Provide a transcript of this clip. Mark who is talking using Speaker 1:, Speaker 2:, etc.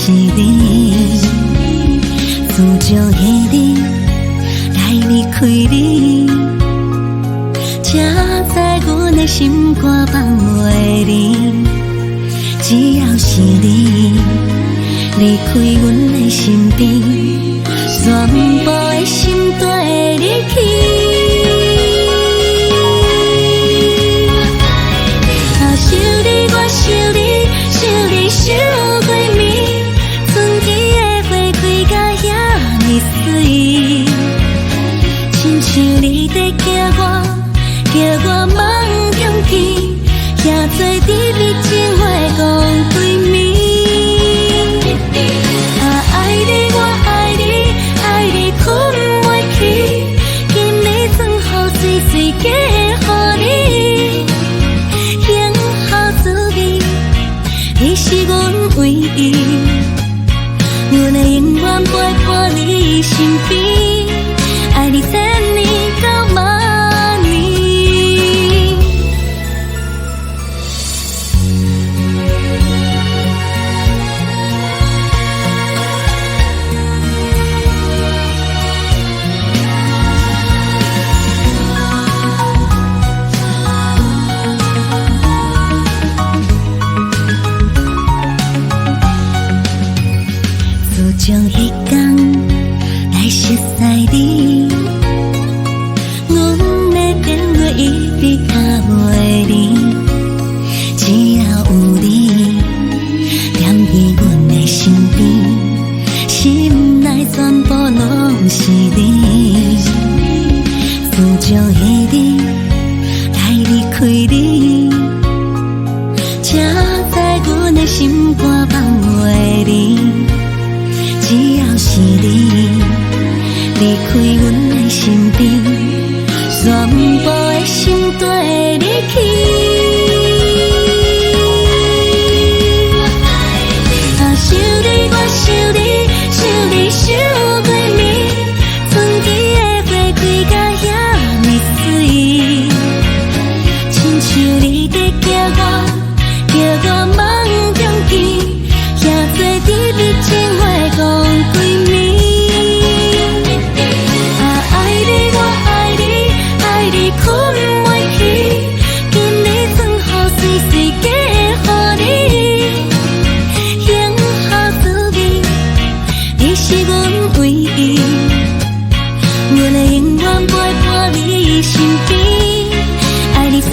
Speaker 1: 是你，自从那日来离开你，才知阮的心肝放袂离。只要是你离开阮的身边，全部的心跟你去。想你，想你想归眠，春天的花开甲遐尼水，亲像你勒叫我，叫我梦中见，遐多甜蜜情话讲归眠。爱你我爱你，爱你困袂去，今日妆乎水水嫁乎你。你是阮唯一，阮会永远陪伴你身边，爱你千年到万年。从迄天来熟悉你，阮的电话一直卡袂离。只要有你惦伫阮的身边，心内全部拢是你。自从那日来离开你，才知阮的心肝放袂离。只要是你离开阮的身边，全部的心跟你去。想你我想你，想你想归眠，春天的花开甲遐尼水，亲像你勒叫我，叫我梦中见，遐多甜蜜情话。讲归眠，爱你我爱你，爱你困袂去，今日妆乎水水嫁乎你，幸福滋味，你是阮唯一，阮会永远陪伴你身边，爱你千